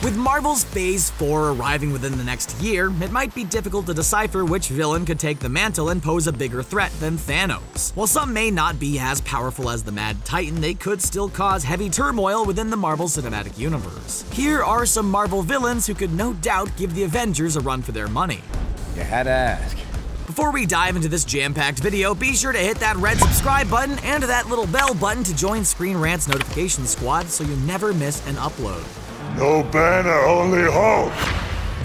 With Marvel's Phase 4 arriving within the next year, it might be difficult to decipher which villain could take the mantle and pose a bigger threat than Thanos. While some may not be as powerful as the Mad Titan, they could still cause heavy turmoil within the Marvel Cinematic Universe. Here are some Marvel villains who could no doubt give the Avengers a run for their money. You had to ask. Before we dive into this jam-packed video, be sure to hit that red subscribe button and that little bell button to join Screen Rant's notification squad so you never miss an upload. No Banner, only Hulk.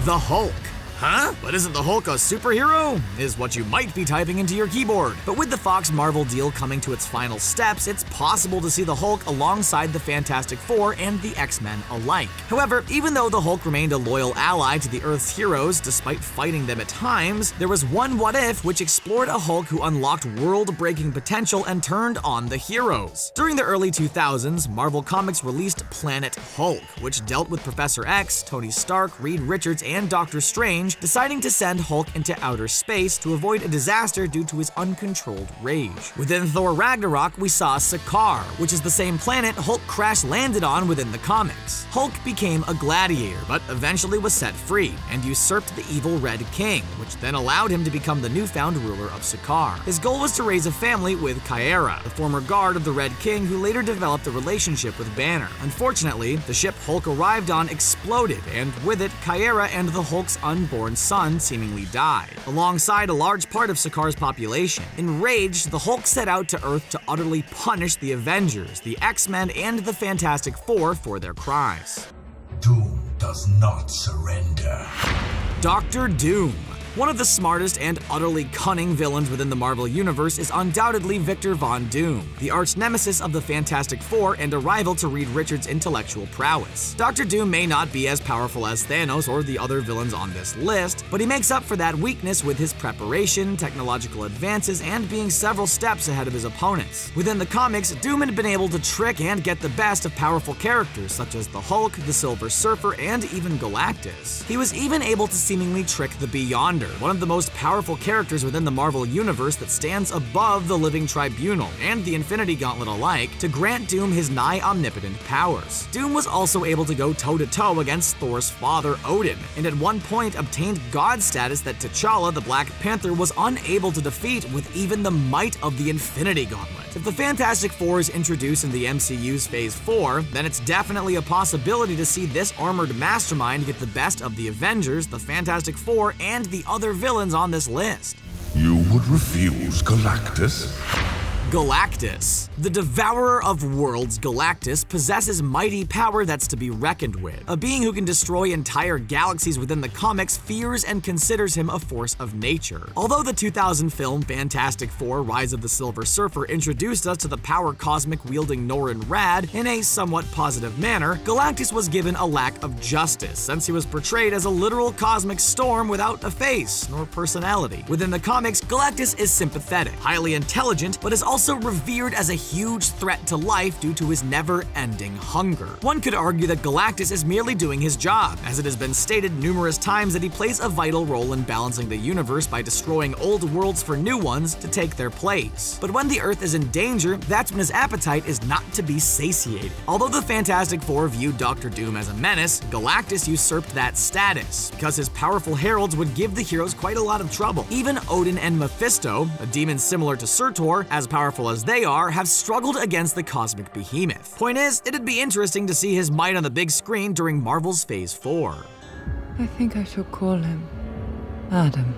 The Hulk. Huh? But isn't the Hulk a superhero? Is what you might be typing into your keyboard. But with the Fox Marvel deal coming to its final steps, it's possible to see the Hulk alongside the Fantastic Four and the X-Men alike. However, even though the Hulk remained a loyal ally to the Earth's heroes despite fighting them at times, there was one what if which explored a Hulk who unlocked world-breaking potential and turned on the heroes. During the early 2000s, Marvel Comics released Planet Hulk, which dealt with Professor X, Tony Stark, Reed Richards, and Doctor Strange deciding to send Hulk into outer space to avoid a disaster due to his uncontrolled rage. Within Thor Ragnarok, we saw Sakaar, which is the same planet Hulk crash-landed on within the comics. Hulk became a gladiator, but eventually was set free and usurped the evil Red King, which then allowed him to become the newfound ruler of Sakaar. His goal was to raise a family with Kyra, the former guard of the Red King who later developed a relationship with Banner. Unfortunately, the ship Hulk arrived on exploded, and with it, Kyra and the Hulk's unborn son seemingly died, alongside a large part of Sakaar's population. Enraged, the Hulk set out to Earth to utterly punish the Avengers, the X-Men, and the Fantastic Four for their crimes. Doom does not surrender. Dr. Doom. One of the smartest and utterly cunning villains within the Marvel Universe is undoubtedly Victor Von Doom, the arch-nemesis of the Fantastic Four and a rival to Reed Richards' intellectual prowess. Dr. Doom may not be as powerful as Thanos or the other villains on this list, but he makes up for that weakness with his preparation, technological advances, and being several steps ahead of his opponents. Within the comics, Doom had been able to trick and get the best of powerful characters such as the Hulk, the Silver Surfer, and even Galactus. He was even able to seemingly trick the Beyonder, one of the most powerful characters within the Marvel Universe that stands above the Living Tribunal and the Infinity Gauntlet alike, to grant Doom his nigh-omnipotent powers. Doom was also able to go toe-to-toe against Thor's father, Odin, and at one point obtained god status that T'Challa, the Black Panther, was unable to defeat with even the might of the Infinity Gauntlet. If the Fantastic Four is introduced in the MCU's Phase 4, then it's definitely a possibility to see this armored mastermind get the best of the Avengers, the Fantastic Four, and the other villains on this list. You would refuse Galactus? Galactus. The devourer of worlds, Galactus, possesses mighty power that's to be reckoned with. A being who can destroy entire galaxies within the comics fears and considers him a force of nature. Although the 2000 film Fantastic Four: Rise of the Silver Surfer introduced us to the power cosmic-wielding Norrin Radd in a somewhat positive manner, Galactus was given a lack of justice, since he was portrayed as a literal cosmic storm without a face nor personality. Within the comics, Galactus is sympathetic, highly intelligent, but is also revered as a huge threat to life due to his never-ending hunger. One could argue that Galactus is merely doing his job, as it has been stated numerous times that he plays a vital role in balancing the universe by destroying old worlds for new ones to take their place. But when the Earth is in danger, that's when his appetite is not to be satiated. Although the Fantastic Four viewed Dr. Doom as a menace, Galactus usurped that status, because his powerful heralds would give the heroes quite a lot of trouble. Even Odin and Mephisto, a demon similar to Surtur, as powerful as they are, have struggled against the cosmic behemoth. Point is, it'd be interesting to see his might on the big screen during Marvel's Phase 4. I think I shall call him Adam.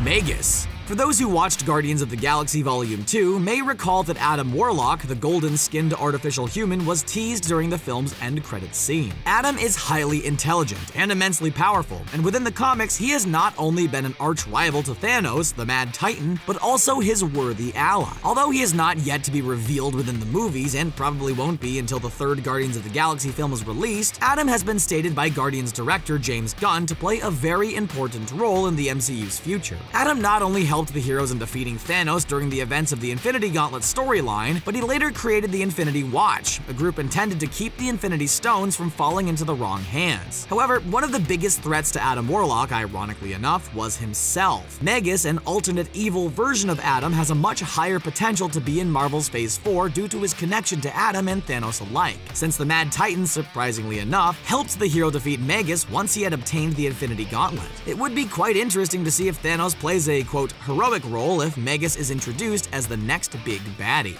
Magus. For those who watched Guardians of the Galaxy Volume 2 may recall that Adam Warlock, the golden-skinned artificial human, was teased during the film's end credits scene. Adam is highly intelligent and immensely powerful, and within the comics he has not only been an arch-rival to Thanos, the Mad Titan, but also his worthy ally. Although he is not yet to be revealed within the movies, and probably won't be until the third Guardians of the Galaxy film is released, Adam has been stated by Guardians director James Gunn to play a very important role in the MCU's future. Adam not only helped helped the heroes in defeating Thanos during the events of the Infinity Gauntlet storyline, but he later created the Infinity Watch, a group intended to keep the Infinity Stones from falling into the wrong hands. However, one of the biggest threats to Adam Warlock, ironically enough, was himself. Magus, an alternate evil version of Adam, has a much higher potential to be in Marvel's Phase 4 due to his connection to Adam and Thanos alike, since the Mad Titan, surprisingly enough, helped the hero defeat Magus once he had obtained the Infinity Gauntlet. It would be quite interesting to see if Thanos plays a, quote, heroic role if Magus is introduced as the next big baddie.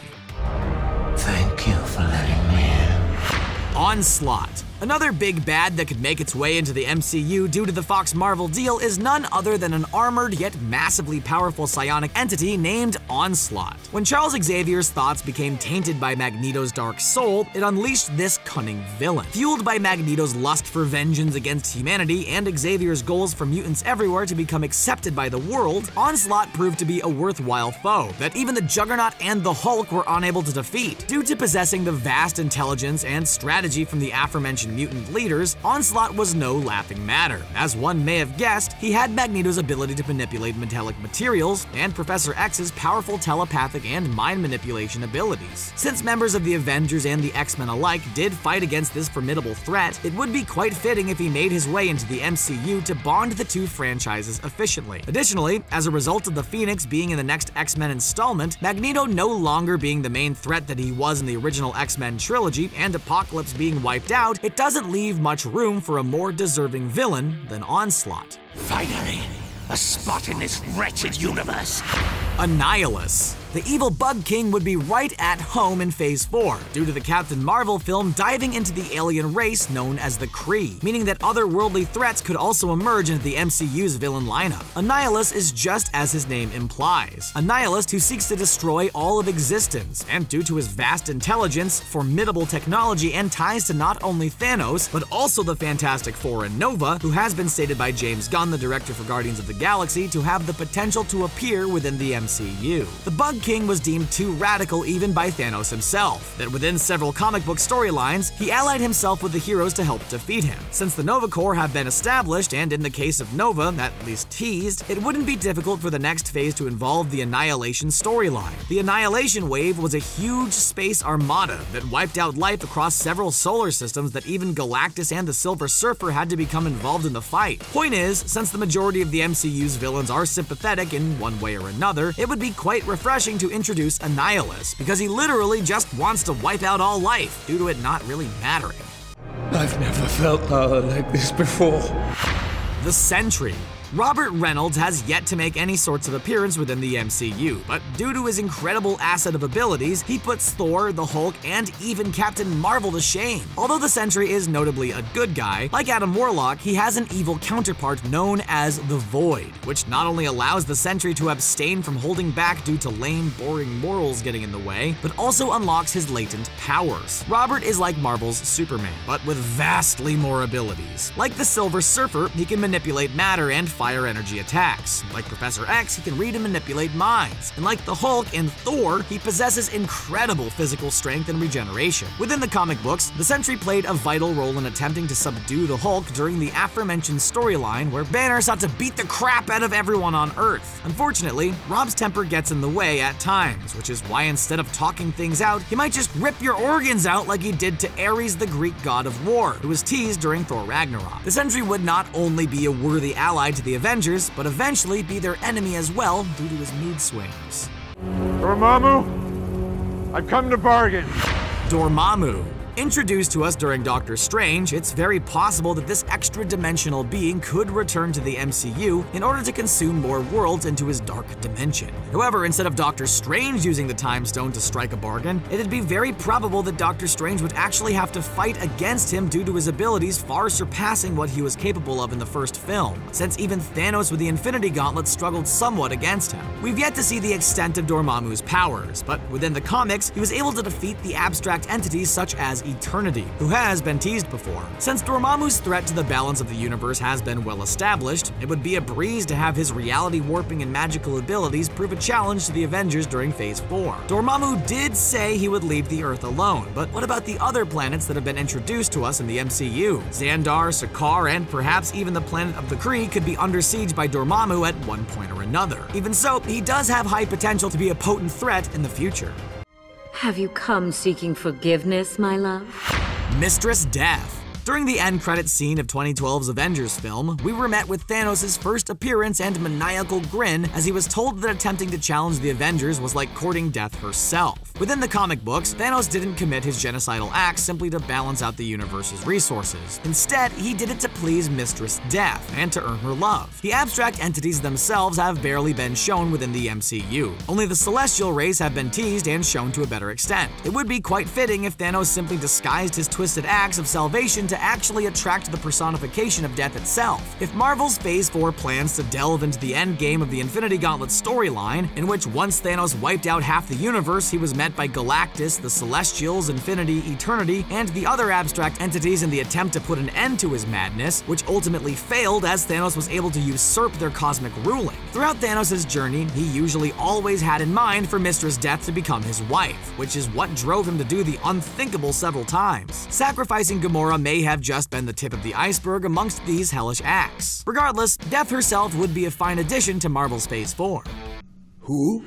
Thank you for letting me in. ONSLAUGHT. Another big bad that could make its way into the MCU due to the Fox Marvel deal is none other than an armored yet massively powerful psionic entity named ONSLAUGHT. When Charles Xavier's thoughts became tainted by Magneto's dark soul, it unleashed this cunning villain. Fueled by Magneto's lust for vengeance against humanity and Xavier's goals for mutants everywhere to become accepted by the world, ONSLAUGHT proved to be a worthwhile foe that even the Juggernaut and the Hulk were unable to defeat. Due to possessing the vast intelligence and strategy from the aforementioned mutant leaders, ONSLAUGHT was no laughing matter. As one may have guessed, he had Magneto's ability to manipulate metallic materials and Professor X's powerful telepathic and mind manipulation abilities. Since members of the Avengers and the X-Men alike did fight against this formidable threat, it would be quite fitting if he made his way into the MCU to bond the two franchises efficiently. Additionally, as a result of the Phoenix being in the next X-Men installment, Magneto no longer being the main threat that he was in the original X-Men trilogy, and Apocalypse being wiped out, it doesn't leave much room for a more deserving villain than ONSLAUGHT. Finally, a spot in this wretched universe. ANNIHILUS. The evil Bug King would be right at home in Phase 4, due to the Captain Marvel film diving into the alien race known as the Kree, meaning that otherworldly threats could also emerge into the MCU's villain lineup. ANNIHILUS is just as his name implies, a nihilist who seeks to destroy all of existence, and due to his vast intelligence, formidable technology, and ties to not only Thanos, but also the Fantastic Four and Nova, who has been stated by James Gunn, the director for Guardians of the Galaxy, to have the potential to appear within the MCU. The Bug King was deemed too radical even by Thanos himself, that within several comic book storylines, he allied himself with the heroes to help defeat him. Since the Nova Corps have been established, and in the case of Nova, at least teased, it wouldn't be difficult for the next phase to involve the Annihilation storyline. The Annihilation Wave was a huge space armada that wiped out life across several solar systems that even Galactus and the Silver Surfer had to become involved in the fight. Point is, since the majority of the MCU's villains are sympathetic in one way or another, it would be quite refreshing to introduce ANNIHILUS, because he literally just wants to wipe out all life, due to it not really mattering. I've never felt power like this before. The SENTRY. Robert Reynolds has yet to make any sorts of appearance within the MCU, but due to his incredible asset of abilities, he puts Thor, the Hulk, and even Captain Marvel to shame. Although the Sentry is notably a good guy, like Adam Warlock, he has an evil counterpart known as the Void, which not only allows the Sentry to abstain from holding back due to lame, boring morals getting in the way, but also unlocks his latent powers. Robert is like Marvel's Superman, but with vastly more abilities. Like the Silver Surfer, he can manipulate matter and fire energy attacks. Like Professor X, he can read and manipulate minds. And like the Hulk and Thor, he possesses incredible physical strength and regeneration. Within the comic books, the Sentry played a vital role in attempting to subdue the Hulk during the aforementioned storyline where Banner sought to beat the crap out of everyone on Earth. Unfortunately, Rob's temper gets in the way at times, which is why instead of talking things out, he might just rip your organs out like he did to Ares, the Greek god of war, who was teased during Thor Ragnarok. The Sentry would not only be a worthy ally to the Avengers, but eventually be their enemy as well due to his mood swings. DORMAMMU, I've come to bargain. DORMAMMU. Introduced to us during Doctor Strange, it's very possible that this extra-dimensional being could return to the MCU in order to consume more worlds into his dark dimension. However, instead of Doctor Strange using the Time Stone to strike a bargain, it'd be very probable that Doctor Strange would actually have to fight against him due to his abilities far surpassing what he was capable of in the first film, since even Thanos with the Infinity Gauntlet struggled somewhat against him. We've yet to see the extent of Dormammu's powers, but within the comics, he was able to defeat the abstract entities such as Eternity, who has been teased before. Since Dormammu's threat to the balance of the universe has been well established, it would be a breeze to have his reality warping and magical abilities prove a challenge to the Avengers during Phase 4. Dormammu did say he would leave the Earth alone, but what about the other planets that have been introduced to us in the MCU? Xandar, Sakaar, and perhaps even the planet of the Kree could be under siege by Dormammu at one point or another. Even so, he does have high potential to be a potent threat in the future. Have you come seeking forgiveness, my love? Mistress Death. During the end credits scene of 2012's Avengers film, we were met with Thanos' first appearance and maniacal grin as he was told that attempting to challenge the Avengers was like courting death herself. Within the comic books, Thanos didn't commit his genocidal acts simply to balance out the universe's resources. Instead, he did it to please Mistress Death and to earn her love. The abstract entities themselves have barely been shown within the MCU. Only the celestial race have been teased and shown to a better extent. It would be quite fitting if Thanos simply disguised his twisted acts of salvation to actually attract the personification of death itself. If Marvel's Phase 4 plans to delve into the endgame of the Infinity Gauntlet storyline, in which once Thanos wiped out half the universe, he was met by Galactus, the Celestials, Infinity, Eternity, and the other abstract entities in the attempt to put an end to his madness, which ultimately failed as Thanos was able to usurp their cosmic ruling. Throughout Thanos' journey, he usually always had in mind for Mistress Death to become his wife, which is what drove him to do the unthinkable several times. Sacrificing Gamora may have just been the tip of the iceberg amongst these hellish acts. Regardless, Death herself would be a fine addition to Marvel's Phase 4. Who?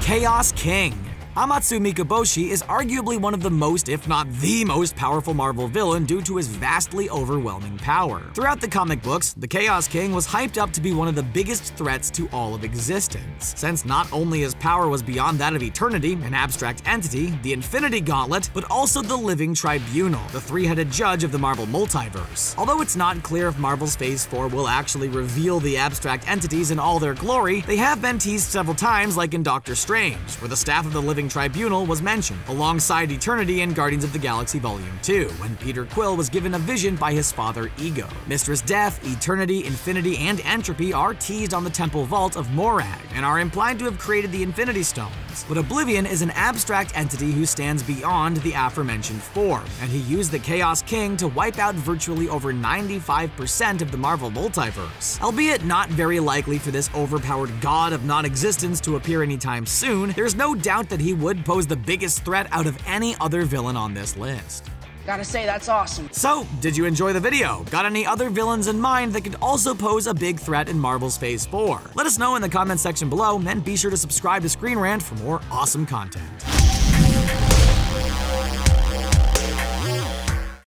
Chaos King. Amatsu Mikaboshi is arguably one of the most, if not the most powerful Marvel villain due to his vastly overwhelming power. Throughout the comic books, the Chaos King was hyped up to be one of the biggest threats to all of existence, since not only his power was beyond that of Eternity, an abstract entity, the Infinity Gauntlet, but also the Living Tribunal, the three-headed judge of the Marvel multiverse. Although it's not clear if Marvel's Phase 4 will actually reveal the abstract entities in all their glory, they have been teased several times, like in Doctor Strange, where the staff of the Living Tribunal was mentioned, alongside Eternity in Guardians of the Galaxy Volume 2, when Peter Quill was given a vision by his father Ego. Mistress Death, Eternity, Infinity, and Entropy are teased on the Temple Vault of Morag, and are implied to have created the Infinity Stones. But Oblivion is an abstract entity who stands beyond the aforementioned four, and he used the Chaos King to wipe out virtually over 95% of the Marvel multiverse. Albeit not very likely for this overpowered god of non-existence to appear anytime soon, there's no doubt that he would pose the biggest threat out of any other villain on this list. Gotta say, that's awesome. So, did you enjoy the video? Got any other villains in mind that could also pose a big threat in Marvel's Phase 4? Let us know in the comments section below, and be sure to subscribe to Screen Rant for more awesome content.